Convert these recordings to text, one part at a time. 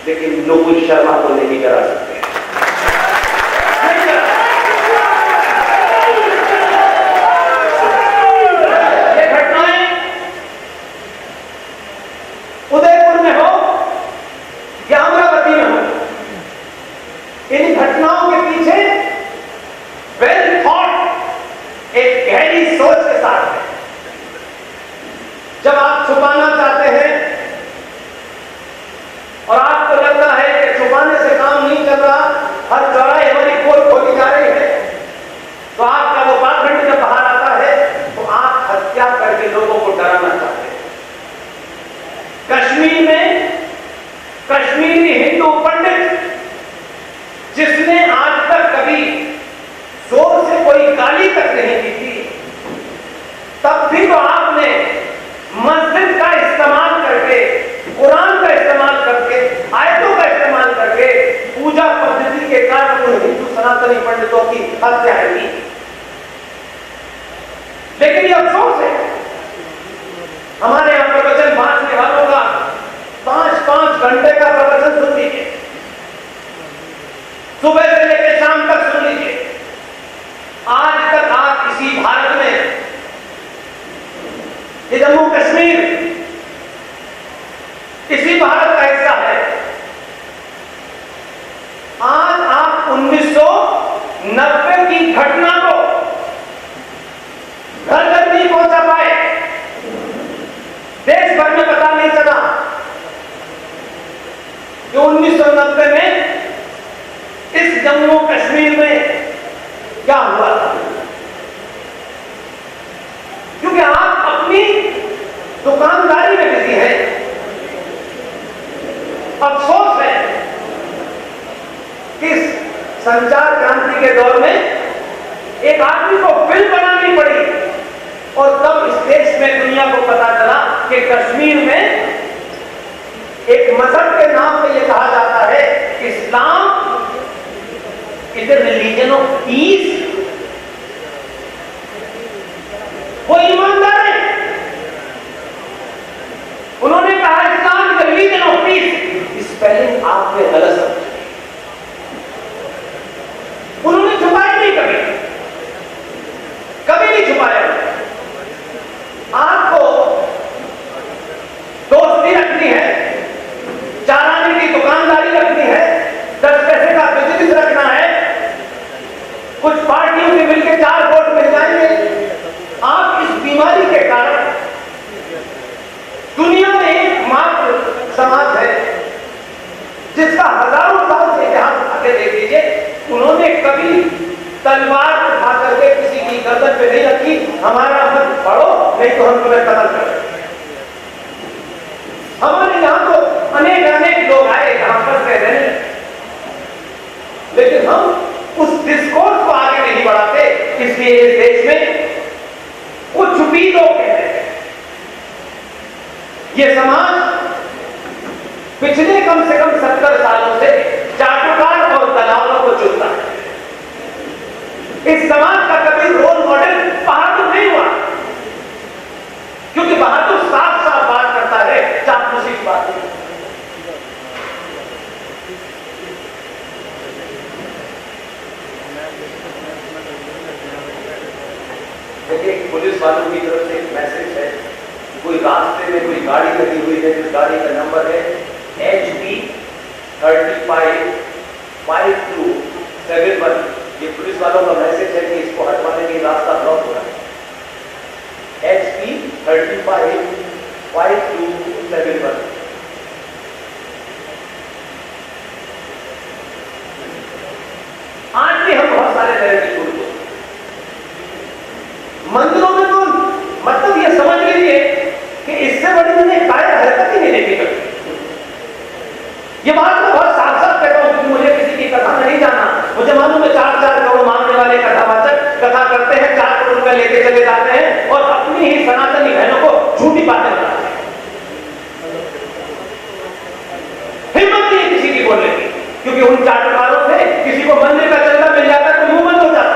लेकिन नुपुर शर्मा को नहीं करा सकते। ये घटनाएं उदयपुर में हो या अमरावती में हो, इन घटनाओं के पीछे वेल थॉट एक गहरी सोच के साथ है। जब आप छुपाना चाहते हैं और आपको लगता है कि छुपाने से काम नहीं चल रहा, हर चौराहे हमारी पोल खोली जा रही है, तो आपका वो पाखंड जब बाहर आता है तो आप हत्या करके लोगों को डराना चाहते हैं। कश्मीर में कश्मीरी हिंदू पंडित जिसने आज तक कभी जोर से कोई गाली तक नहीं की थी, तब भी तो आपने मस्जिद का इस्तेमाल करके, कुरान का इस्तेमाल करके, आयतों का इस्तेमाल करके पूजा पद्धति के कारण उन हिंदू सनातनी पंडितों की हत्या की। लेकिन ये अफसोस है, हमारे यहां प्रवचन बांटने वालों का 5-5 घंटे का प्रवचन सुन लीजिए, सुबह से लेकर शाम तक सुन लीजिए। आज तक आप इसी भारत में, ये जम्मू कश्मीर इसी भारत का हिस्सा है, आज आप 1990 की घटना को घर तक नहीं पहुंचा पाए, देश भर में पता नहीं चला कि 1990 में इस जम्मू कश्मीर में क्या हुआ था। क्योंकि आप अपनी दुकानदारी में बिजी हैं। अफसोस है कि संचार क्रांति के दौर में एक आदमी को फिल्म बनानी पड़ी और तब इस देश में दुनिया को पता चला कि कश्मीर में एक मजहब के नाम पे यह कहा जाता है Islam is the religion of peace. वो ईमानदार है, उन्होंने कहा Islam is the religion of peace. Spelling आपने गलत समझी, उन्होंने छुपाया नहीं, कभी नहीं छुपाया। आपको दोस्ती रखनी है, 4 आने की दुकानदारी रखनी है, 10 पैसे का बिजनेस रखना है, कुछ पार्टियों से मिलकर 4 वोट मिल जाएंगे। आप इस बीमारी के कारण, दुनिया में एकमात्र समाज है जिसका हजारों साल से इतिहास आगे देख लीजिए, उन्होंने कभी तलवार उठा करके किसी की गर्दन पे नहीं रखी, हमारा मत पढ़ो नहीं तो हम तुम्हें कत्ल करें। हमारे यहां तो अनेक लोग आए, यहां पर रह रहे, लेकिन हम उस डिस्कोर्स को आगे नहीं बढ़ाते। इसलिए इस देश में कुछ भी लोग कहते हैं, ये समाज पिछले कम से कम 70 सालों से चाटुकार और दलालों को चुनता है। इस समाज का कभी रोल मॉडल बहादुर नहीं हुआ, क्योंकि बहादुर साफ साफ बात करता है, चापलूसी की बात नहीं। देखिए, पुलिस वालों की तरफ से एक मैसेज है, कोई रास्ते में कोई गाड़ी लगी हुई है, जिस गाड़ी का नंबर है HP 355271, ये पुलिस वालों का मैसेज है कि इसको हटवाने के लिए रास्ता ब्लॉक हो रहा है। HP 355271। आज भी हम बहुत सारे तरह के छूट मंदिरों में तो मतलब ये समझ लीजिए कि इससे बड़ी मैंने कायदा हरकत ही नहीं देखी कभी। ये बात मैं बहुत साफ साफ कहता हूं, क्योंकि मुझे किसी की कथा नहीं जाना। मुझे मालूम है 4-4 करोड़ मांगने वाले कथावाचक कथा करते हैं, 4 करोड़ रुपए लेके चले जाते हैं और अपनी ही सनातनी बहनों को झूठी बातें बताते हैं। हिम्मत नहीं है किसी की बोलने की, क्योंकि उन चाटुकारों से किसी को मंदिर का चंदा मिल जाता है तो मुंह बंद हो जाता है।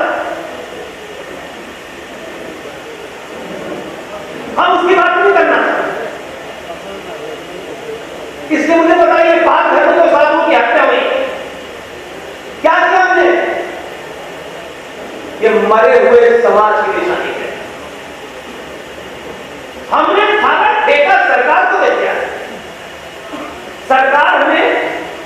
हम उसकी बात नहीं करना। इसलिए मुझे बताइए, 5 धर्मों को साथ मरे हुए समाज की निशानी है। हमने सारा ठेका सरकार को दे दिया। सरकार हमें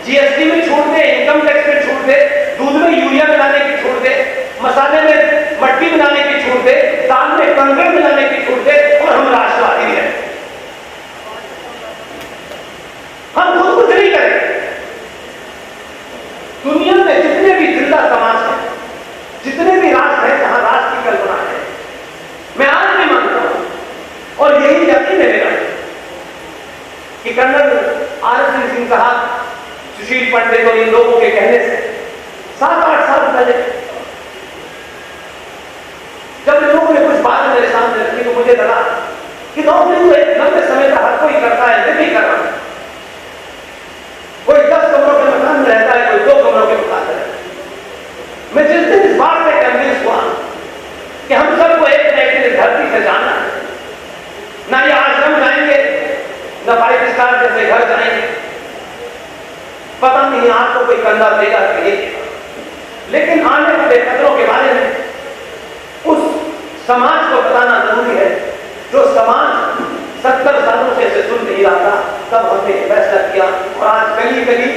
जीएसटी में छूट दे, इनकम टैक्स में छूट दे, दूध में यूरिया मिलाने की छूट दे, मसाले में मट्टी मिलाने की छूट दे, दाल में कंकड़ मिलाने की छूट दे, और हम राष्ट्रवादी हैं। हम खुद कुछ नहीं करेंगे। दुनिया में जितने भी जिंदा समाज हैं, जितने भी राष्ट्र हैं जहां राष्ट्र की कल्पना है, मैं आज भी मानता हूं और यही यकीन है मेरा कि कर्नल आर.एस. सिंह साहब, सुशील पंडित और इन लोगों के कहने से 7-8 साल पहले जब इन लोगों ने कुछ बात मेरे सामने रखी तो मुझे लगा कि नौकरी तो एक लंबे समय तक हर कोई करता है, मैं भी कर रहा हूं। कोई 10 कमरों के मकान में रहता है, कोई 2 कमरों के मकान में रहता है। मैं जिस दिन इस बात से कन्विंस हुआ कि हम सबको एक न एक दिन धरती से जाना है, ना ये आश्रम जाएंगे, ना 5 स्टार जैसे घर जाएंगे, पता नहीं आपको कोई कंधा देगा कि नहीं देगा, लेकिन आने वाले कदरों के बारे में उस समाज को बताना जरूरी है जो समाज 70 सालों से इसे सुन नहीं रहा था। तब हमने फैसला किया और आज गली गली,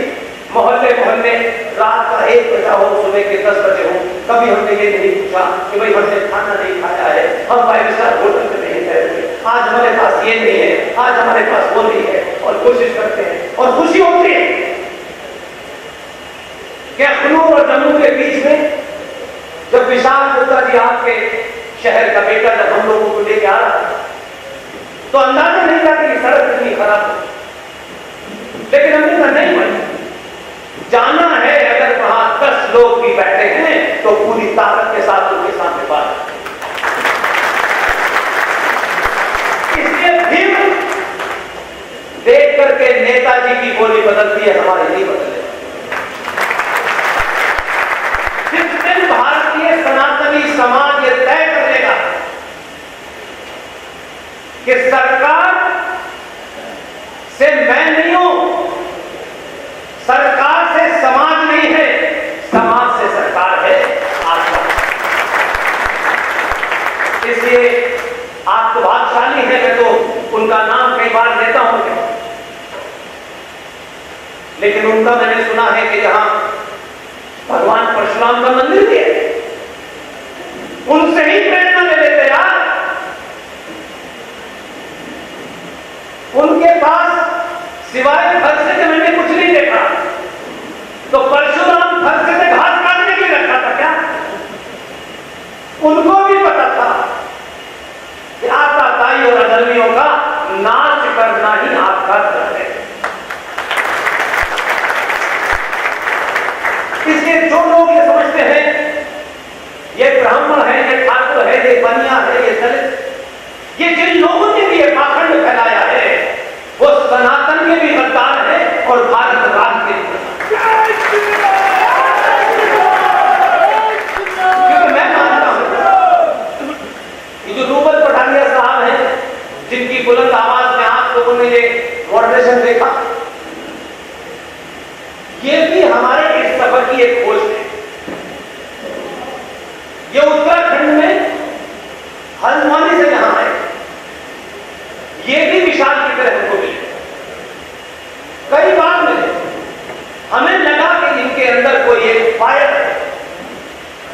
मोहल्ले मोहल्ले, रात का 1 बजा हो, सुबह के 10 बजे हो, कभी हमने ये नहीं पूछा कि भाई हमने खाना नहीं खाया है, हम 5 स्टार होटल में नहीं गए हुए, आज हमारे पास ये नहीं है, आज हमारे पास वो नहीं है, और कोशिश करते हैं और खुशी होती है कि अखनूर और जम्मू के बीच में जब विशाल गुप्ता जी आपके शहर का बेटा जब हम लोगों को लेके आ रहा था तो अंदाजा नहीं था कि सड़क इतनी खराब हो, लेकिन हमने कहा नहीं बनी, जाना है। अगर वहां 10 लोग भी बैठे हैं तो पूरी ताकत के साथ उनके सामने बात। इसलिए फिर देख करके नेताजी की बोली बदलती है, हमारी नहीं बदले। जिस दिन भारतीय सनातनी समाज ये तय कर लेगा कि सरकार से मैं नहीं हूं, सरकार से समाज नहीं है, समाज से सरकार है, आत्मा। इसलिए आप तो भाग्यशाली हैं, मैं तो उनका नाम कई बार लेता हूं, लेकिन उनका मैंने सुना है कि जहां भगवान परशुराम का मंदिर भी है, उनसे ही प्रेरणा ले लेते यार। उनके पास सिवाय फरसे के मैंने कुछ नहीं देखा, तो परशुराम फरसे से घास काटने के लिए रखा था क्या? उनको भी पता था कि आताताई और अधर्मियों का नाश करना ही आपका धर्म है। इसलिए जो लोग ये समझते हैं ये ब्राह्मण है, ये ठाकुर है, ये बनिया है, ये दलित, ये जिन लोगों ने भी ये पाखंड फैलाया है वो सनातन के भी गद्दार है और भारत राष्ट्र के भी। क्योंकि मैं मानता हूं कि जो रूबल पठानिया साहब हैं, जिनकी बुलंद आवाज में आप लोगों ने ये मॉडरेशन देखा, ये भी हमारे इस सफर की एक खोज है। ये उत्तराखंड में हल्द्वानी से यहां आए, ये भी विशाल की तरह हमको मिले, कई बार मिले। हमें लगा कि इनके अंदर कोई एक फायर है,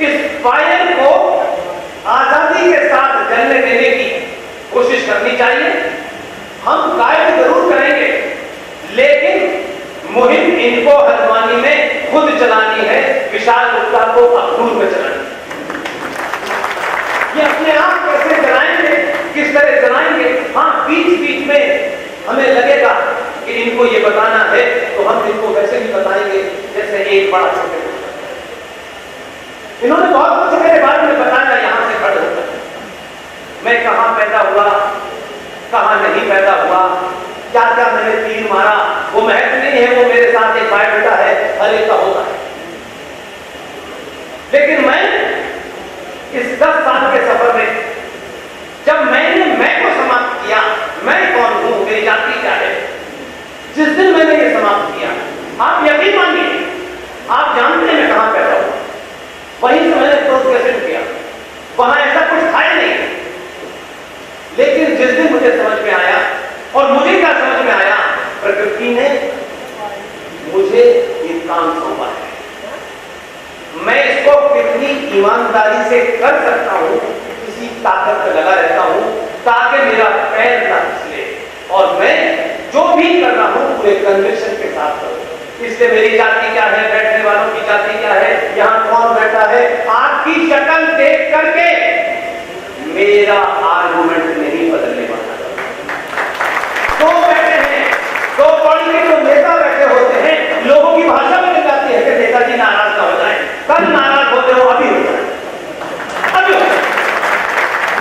इस फायर को आजादी के साथ जलने देने की कोशिश करनी चाहिए। हम गाइड जरूर करेंगे, लेकिन मुहिम इनको हल्द्वानी में खुद चलानी है, विशाल गुप्ता को अखनूर में चलानी है। ये अपने आप कैसे जलाएंगे, किस तरह जलाएंगे, हाँ बीच बीच में हमें लगेगा कि इनको ये बताना है तो हम इनको वैसे भी बताएंगे जैसे एक बड़ा छोटे। इन्होंने बहुत कुछ मेरे बारे में बताया यहां से खड़े होकर, मैं कहां पैदा हुआ, कहां नहीं पैदा हुआ, क्या क्या मैंने तीर मारा, वो महत्व नहीं है, वो मेरे साथ एक बायोडाटा है, हर एक का होता है। लेकिन मैं इस 10 साल के सफर में जब मैंने मैं को समाप्त किया, मैं कौन हूं, मेरी जाति क्या है, जिस दिन मैंने ये समाप्त किया, आप यकीन मानिए, आप जानते हैं मैं कहां पैदा हुआ, वहीं से मैंने प्रोग्रेशन किया। मुझे ये काम सौंपा है। मैं इसको कितनी ईमानदारी से कर सकता हूं, किसी ताकत पे लगा रहता हूं ताकि मेरा पैर ना फिसले और मैं जो भी कर रहा हूं पूरे कन्विक्शन के साथ करूं। इससे मेरी जाति क्या है, बैठने वालों की जाति क्या है, यहां कौन बैठा है, आपकी शक्ल देख करके मेरा आर्गुमेंट नहीं बदलने वाला। दो बैठे हैं, दो पार्टी के जो नेता बैठे होते हैं, लोगों की भाषा में जाती है कि नेताजी नाराज ना हो जाए, कल नाराज होते हो अभी हो जाए, अभी हो जाए।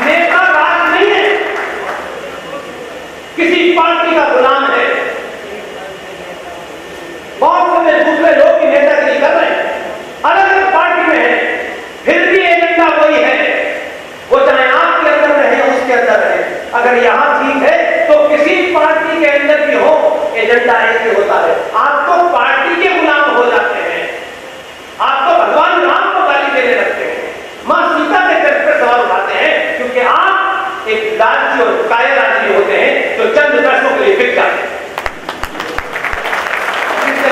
नेता राज नहीं है, किसी पार्टी का गुलाम है। बहुत सारे दूसरे लोग की नेतागिरी कर रहे हैं, अलग अलग पार्टी में है, फिर भी एजेंडा वही है। वो चाहे आपके अंदर रहे उसके अंदर रहे, अगर यहां ठीक है तो किसी पार्टी के अंदर भी हो एजेंडा एक ही होता है। आप तो पार्टी के गुलाम हो जाते हैं, आप तो भगवान राम को गाली देने लगते हैं, मां सीता के चरित्र पर सवाल उठाते हैं, क्योंकि आप एक लालची और कायर आदमी होते हैं जो चंद पैसों के लिए बिक जाते हैं। इससे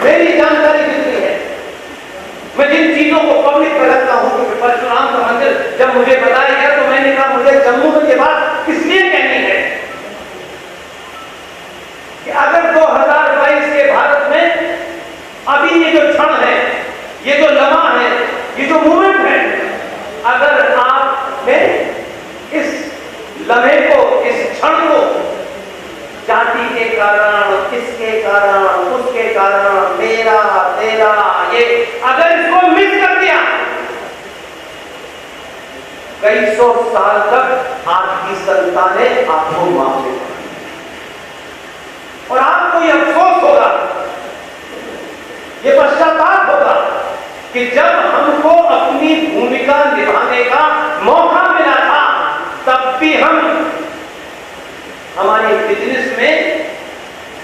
मेरी जानकारी जितनी है, मैं जिन चीजों को पब्लिक में रखता हूं, क्योंकि परशुराम का मंदिर जब मुझे बताया गया तो मैंने कहा मुझे जम्मू में ये बात इसलिए कहनी है कि अगर 2022 के भारत में अभी ये जो क्षण है, ये जो लम्हा है, ये जो मूवमेंट है, अगर आपने इस लम्हे को, इस क्षण को जाति के कारण, इसके कारण, उसके कारण, मेरा तेरा, ये अगर इसको मिस कर दिया, कई सौ साल तक आपकी संतानें आपको माफ नहीं करेंगी और आपको ये अफसोस होगा, ये पश्चाताप होगा कि जब हमको अपनी भूमिका निभाने का मौका मिला था तब भी हमारे बिजनेस में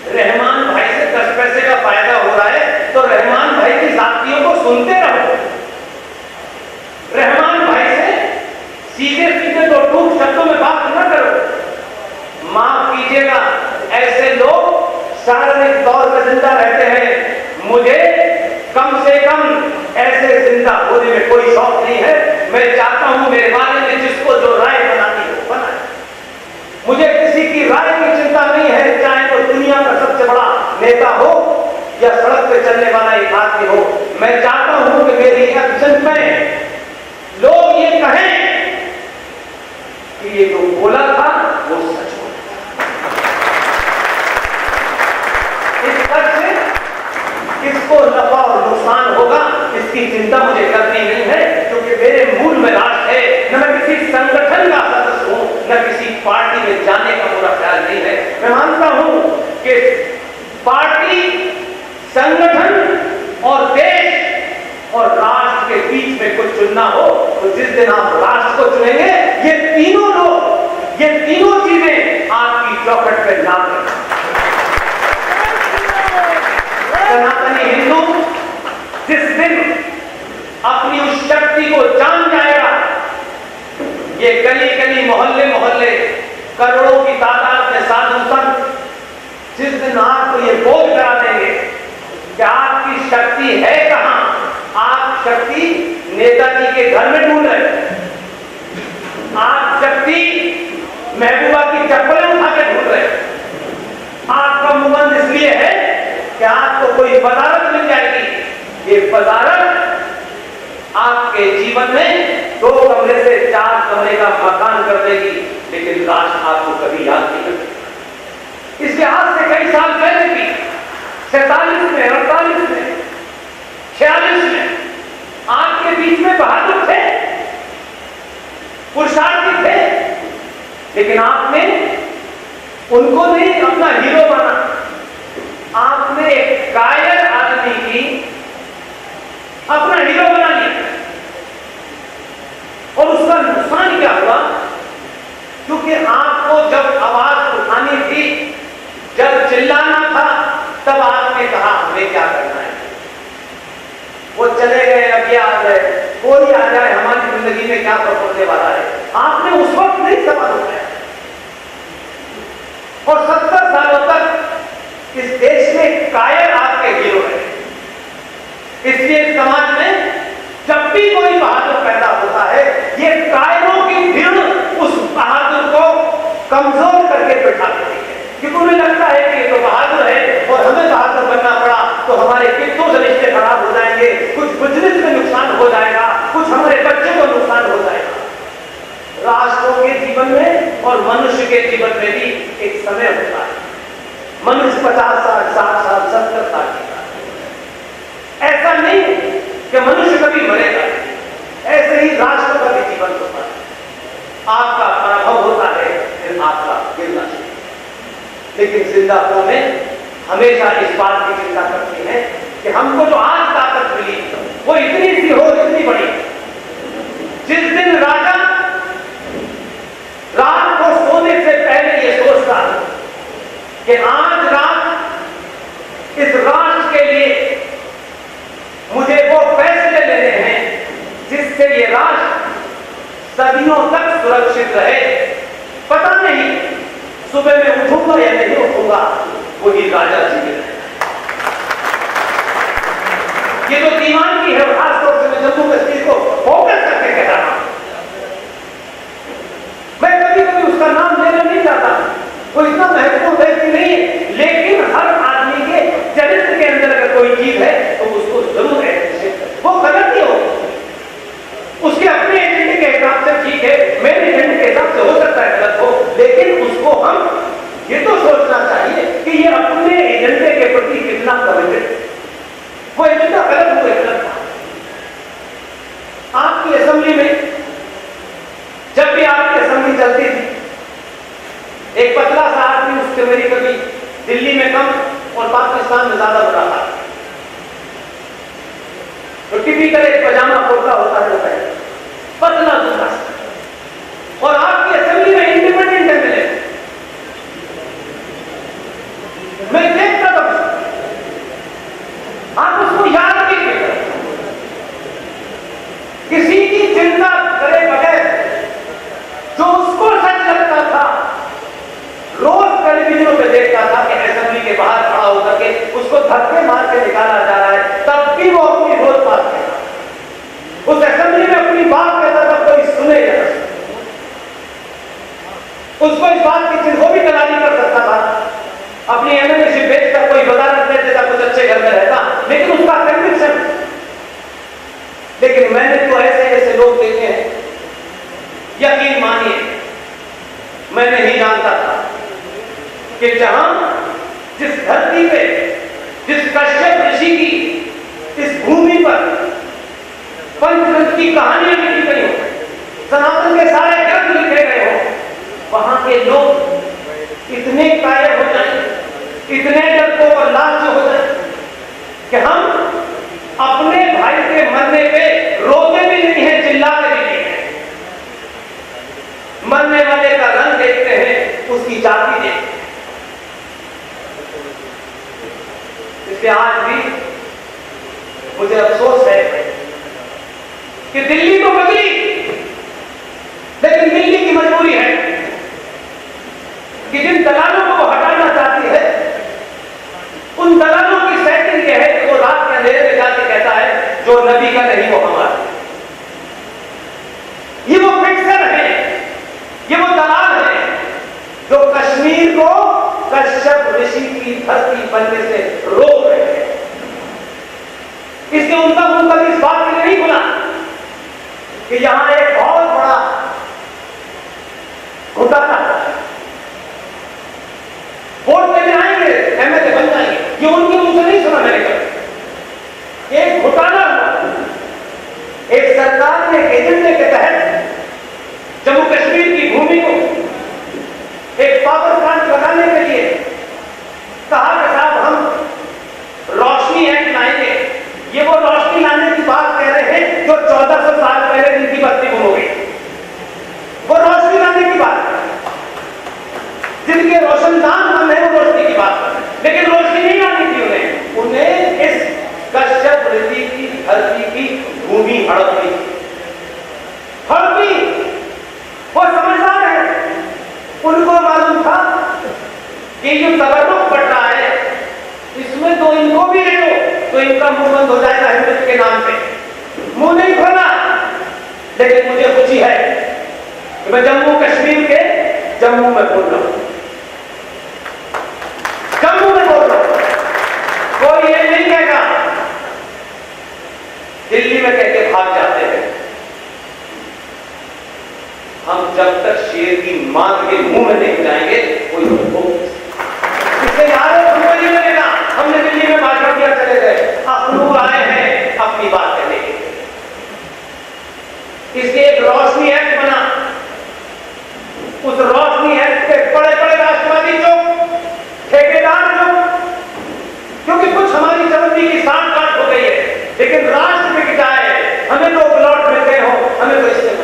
रहमान भाई से 10 पैसे का फायदा हो रहा है तो रहमान भाई की जातियों को सुनते रहो। रहमान भाई से सीधे सीधे तो टूट शब्दों में बात न करो। माफ कीजिएगा, ऐसे लोग शारीरिक तौर पर जिंदा रहते हैं, मुझे कम से कम ऐसे जिंदा होने में कोई शौक नहीं है। मैं चाहता हूं मेरे बारे में जिसको जो राय बनानी हो बनाए, मुझे किसी की राय की चिंता नहीं है, चाहे तो दुनिया का सबसे बड़ा नेता हो या सड़क पे चलने वाला एक आदमी हो। मैं चाहता हूं कि मेरी एक्शन में लोग ये कहें कि ये जो बोला था वो सच हो। इस तरह से किसको नफा और नुकसान होगा इसकी चिंता मुझे करनी नहीं है, क्योंकि मेरे मूल में राष्ट्र है, न मैं किसी संगठन का सदस्य हूं, न किसी पार्टी में जाने का पूरा ख्याल नहीं है। मैं मानता हूं कि पार्टी, संगठन और देश और राष्ट्र के बीच में कुछ चुनना हो तो जिस दिन आप राष्ट्र को चुनेंगे, ये तीनों लोग, ये तीनों चीजें आपकी चौखट पर नाम रखें। सनातनी हिंदू जिस दिन अपनी उस शक्ति को जान जाएगा, ये गली गली, मोहल्ले मोहल्ले, करोड़ों की तादाद में साधु संत जिस दिन आपको ये बोध करा देंगे कि आपकी शक्ति है कहां, आप शक्ति नेताजी के घर में ढूंढ रहे हैं, आप शक्ति महबूबा की चप्पलें उठा के ढूंढ रहे हैं, आपका मुबंद इसलिए है कि आपको कोई पदारत मिल जाएगी। ये पदारत आपके जीवन में 2 कमरे से 4 कमरे का मकान कर देगी, लेकिन राष्ट्र आपको कभी याद नहीं करेगा। इसके आज से कई साल पहले भी 47 में, 48 में, 46 में आपके बीच में बहादुर थे, पुरुषार्थी थे, लेकिन आपने उनको नहीं अपना हीरो माना। आपने एक कायर आदमी की अपना हीरो बना लिया और उसका नुकसान क्या हुआ, क्योंकि आपको जब आवाज उठानी थी, जब चिल्लाना था, तब आपने कहा हमें क्या करना है। वो चले गए, अब ये आ गए, कोई आ जाए, हमारी जिंदगी में क्या फर्क पड़ने वाला है। आपने उस वक्त नहीं सवाल उठाया और 70 सालों तक इस देश में कायर इसलिए समाज में जब भी कोई बहादुर पैदा होता है, ये कायरों की भीड़ उस बहादुर को कमजोर करके बैठा देती है, क्योंकि उन्हें लगता है कि ये तो बहादुर है और हमें बहादुर बनना पड़ा तो हमारे कितनों से रिश्ते खराब हो जाएंगे, कुछ बिजनेस में नुकसान हो जाएगा, कुछ हमारे बच्चे को नुकसान हो जाएगा। राष्ट्रों के जीवन में और मनुष्य के जीवन में भी एक समय होता है। मनुष्य 50 साल, 60 साल, 70 साल जीता है। ऐसा नहीं कि मनुष्य कभी मरेगा, ऐसे ही राष्ट्र का भी जीवन होता है। आपका पराभव होता है, फिर आपका गिरना चाहिए। लेकिन जिंदा में हमेशा इस बात की चिंता करती है कि हमको जो आज ताकत मिली वो इतनी सी हो, इतनी बड़ी। जिस दिन राजा रात को सोने से पहले ये सोचता कि आज रात इस राष्ट्र के लिए मुझे वो फैसले लेने हैं जिससे ये राष्ट्र सदियों तक सुरक्षित रहे। पता नहीं सुबह में उठूंगा या नहीं उठूंगा, वही राजा जी है। ये तो दीवान की है, खासतौर से मैं जम्मू कश्मीर को फोकस करके कह रहा हूं। मैं कभी कभी उसका नाम लेना नहीं चाहता, वो इतना महत्वपूर्ण व्यक्ति नहीं है, लेकिन हर आदमी के चरित्र के अंदर अगर कोई चीज है तो उसको जरूर एप्रिशिएट करें। वो गलत ही हो, उसके अपने एजेंडे के हिसाब से ठीक है, मेरे एजेंडे के हिसाब से हो सकता है गलत हो, लेकिन उसको हम ये तो सोचना चाहिए कि ये अपने एजेंडे के प्रति कितना कमिटेड। वो एजेंडा गलत हुआ, गलत था। आपकी असेंबली में जब भी आपकी असेंबली चलती थी, एक पतला सा आदमी, उसके मेरी कभी दिल्ली में कम और पाकिस्तान में ज्यादा बड़ा था, तो टिपिकल एक पजामा कुर्ता होता है, पतला दूसरा, और आपकी असेंबली में इंडिपेंडेंट एमएलए, मैं देखता था आप उसको याद नहीं करते, किसी की चिंता करे बगैर जो उसको सच लगता था, रोज टेलीविजन पे देखता था कि असेंबली के बाहर खड़ा होकर के उसको धक्के मार के निकाला जा रहा है, तब भी वो अपनी रोज बात कहता, उस असेंबली में अपनी बात कहता था, कोई सुने या न सुने। उसको इस बात की चिंता, वो भी दलाली कर सकता था, अपनी एमएलएशिप बेचकर कोई वजारत दे देता, कुछ अच्छे घर में रहता, लेकिन उसका कन्विक्शन। लेकिन मैंने तो ऐसे ऐसे लोग देखे हैं, यकीन मानिए मैं नहीं जानता था कि जहां जिस धरती पे, जिस कश्यप ऋषि की इस भूमि पर पंचतंत्र की कहानियां लिखी गई हो, सनातन के सारे ग्रंथ लिखे गए हो, वहां के लोग इतने कायर हो जाए, इतने डरपोक और लालच हो जाए कि हम अपने भाई के मरने पे रोते भी नहीं है, चिल्लाते भी नहीं है। मरने वाले का रंग देखते हैं, उसकी जाति देखते हैं। इसलिए आज भी मुझे अफसोस है कि दिल्ली तो बदली, लेकिन दिल्ली की मजबूरी है कि जिन दलालों को वो हटाना चाहती है, उन दलालों की सेटिंग यह है कि वो रात के अंधेरे में जाके कहता है जो नबी का नहीं वो हमारा। ये वो फिक्सर है, ये वो दलाल है जो कश्मीर को कश्यप ऋषि की धरती बनने से रोक रहे हैं। इसलिए उनका मुंह कभी इस बात के लिए नहीं खुला कि यहां एक बहुत बड़ा घोटाला है, वोट देने आएंगे, एमएलए बन जाएंगे, ये उनके मुंह से नहीं सुना मैंने कभी। एक घोटाला हुआ, एक सरकार ने एजेंडे के तहत जम्मू कश्मीर की भूमि को एक पावर प्लांट लगाने के लिए कहा कि साहब हम रोशनी एक्ट लाएंगे। ये वो रोशनी लाने की बात कह रहे हैं जो 1400 साल पहले जिनकी बत्ती गुम हो गई, वो रोशनी लाने की बात, जिनके रोशनदान बंद है वो रोशनी की बात कर रहे हैं, लेकिन रोशनी नहीं लानी थी उन्हें। उन्हें इस कश्यप ऋषि की धरती की भूमि हड़पनी, वो समझदार है, उनको मालूम था कि जो तबर्रुक बढ़ रहा है इसमें तो इनको भी ले लो, तो तो इनका मुंह बंद हो जाएगा हिंदुत्व के नाम पे, मुंह नहीं खोलना। लेकिन मुझे खुशी है कि मैं जम्मू कश्मीर के जम्मू में बोल रहा हूं, जम्मू में बोल रहा हूं। कोई ये नहीं कहेगा दिल्ली में कह के भाग जाते हैं। हम जब तक शेर की मांग के मुंह में नहीं जाएंगे कोई इससे यार हमको नहीं लगेगा हमने दिल्ली में भाषण दिया चले गए। अखनूर आए हैं अपनी बात करने के लिए, इसलिए एक रोशनी एक्ट बना। उस रोशनी एक्ट पे बड़े बड़े राष्ट्रवादी चुप, ठेकेदार चुप, क्योंकि कुछ हमारी चवन्नी की साठ गांठ हो गई है, लेकिन राष्ट्र बिक जाए, हमें तो प्लॉट मिल गए हो, हमें तो इससे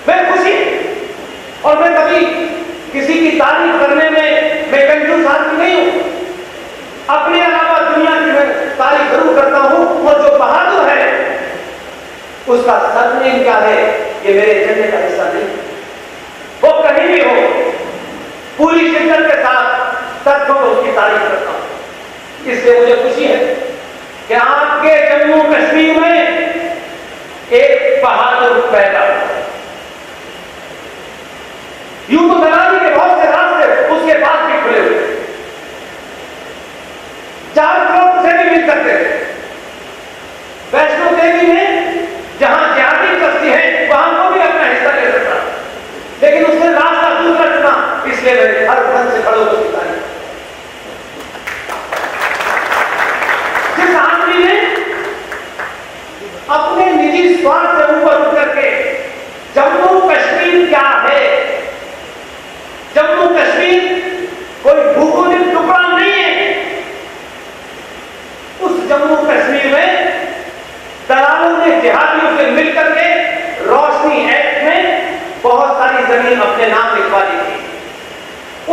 मैं खुशी। और मैं कभी किसी की तारीफ करने में मैं कंजूस आदमी नहीं हूं, अपने अलावा दुनिया की मैं तारीफ जरूर करता हूं। और जो बहादुर है उसका सरनेम क्या है ये मेरे एजेंडे का हिस्सा नहीं, वो कहीं भी हो पूरी शिद्दत के साथ तथ्यों को उसकी तारीफ करता हूं। इसलिए मुझे खुशी है कि आपके जम्मू कश्मीर में एक बहादुर पैदा हुआ। यूं तो दलाली के बहुत से रास्ते उसके पास भी खुले हुए, 4 करोड़ से भी मिल सकते थे। वैष्णो देवी में जहां जिहादी बस्ती है वहां को भी अपना हिस्सा ले सकता, लेकिन उसने रास्ता दूसरा चुना। इसलिए मैं हर ढंग से खड़ो होकर जिस आदमी ने अपने निजी स्वार्थ से ऊपर उठ करके जम्मू कश्मीर क्या है, जम्मू कश्मीर कोई भूगोलिक टुकड़ा नहीं है, उस जम्मू कश्मीर में दलालों ने जिहादियों से मिलकर के रोशनी एक्ट में बहुत सारी जमीन अपने नाम लिखवा दी थी।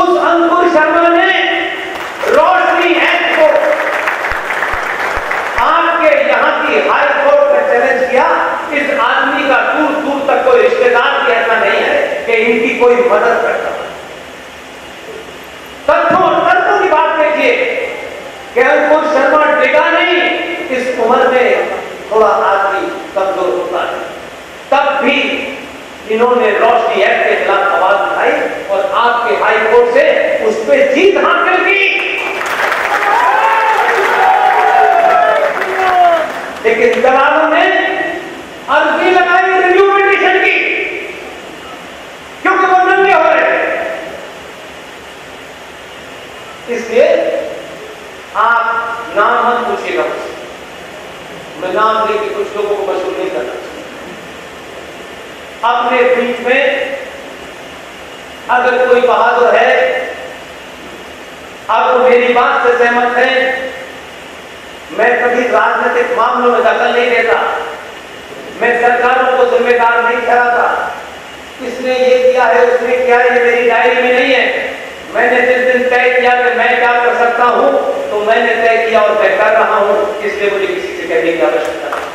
उस अंकुर शर्मा ने रोशनी एक्ट को आपके यहां की हाई कोर्ट में चैलेंज किया। इस आदमी का दूर दूर तक कोई रिश्तेदार भी ऐसा नहीं है कि इनकी कोई मदद करता। तथ्यों और तर्कों की बात देखिए कि अंकुर शर्मा डिगा नहीं, इस उम्र में थोड़ा आदमी कमजोर होता है, तब भी इन्होंने रोशनी एक्ट के खिलाफ आवाज उठाई और आपके हाई कोर्ट से उस पर जीत हासिल की। लेकिन दलालों ने अर्जी लगाई रिव्यू पिटीशन की, क्योंकि वो नंगे हो रहे थे। इसलिए आप नाम मत पूछिएगा, मैं नाम लेके कुछ लोगों को मशहूर नहीं करना चाहिए। अपने बीच में अगर कोई बहादुर है, आप वो मेरी बात से सहमत हैं, मैं कभी राजनीतिक मामलों में दखल नहीं देता, मैं सरकारों को जिम्मेदार नहीं ठहराता। इसने ये किया है, उसने किया है, ये मेरी डायरी में नहीं है। मैंने जिस दिन तय किया कि मैं क्या कर सकता हूं तो मैंने तय किया और मैं कर रहा हूं, इसलिए मुझे किसी से कहने की आवश्यकता नहीं।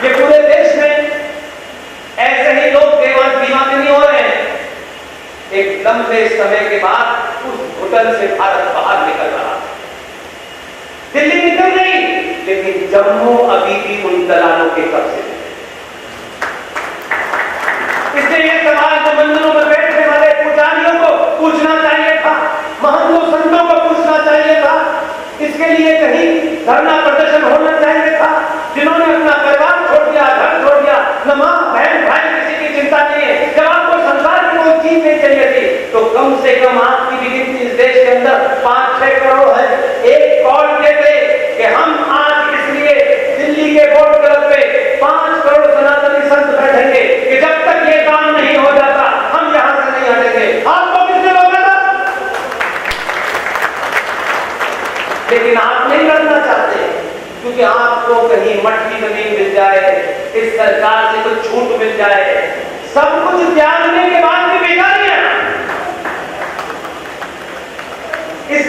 ये पूरे देश में ऐसे ही लोग दीवाने नहीं हो रहे हैं। एक लंबे समय के बाद उस घुटन से भारत बाहर निकल रहा है। दिल्ली निकल गई, लेकिन जम्मू अभी भी उन दलालों के कब्जे में। इसलिए ये सवाल जो मंदिरों में बैठने वाले पुजारियों को पूछना चाहिए था, महंतों संतों को पूछना चाहिए था, इसके लिए कहीं धरना प्रदर्शन होना चाहिए था। जिन्होंने अपना परिवार छोड़ दिया, घर छोड़ दिया, न मां बहन भाई किसी की चिंता नहीं है। जब आपको संसार की कोई चीज नहीं चाहिए थी तो कम से कम आपकी भी गिनती इस देश के अंदर 5-6 करोड़ है। एक कॉल देते कि हम आज इसलिए दिल्ली के बोर्ड क्लब पे 5 करोड़ सनातनी संत बैठेंगे कि जब तक ये काम नहीं हो जाता हम यहां से नहीं हटेंगे। आपको किसने रोका था? लेकिन आप नहीं लड़ना चाहते क्योंकि आपको कहीं मट्टी जमीन मिल जाए, इस सरकार से कुछ छूट मिल जाए, सब कुछ त्यागने के बाद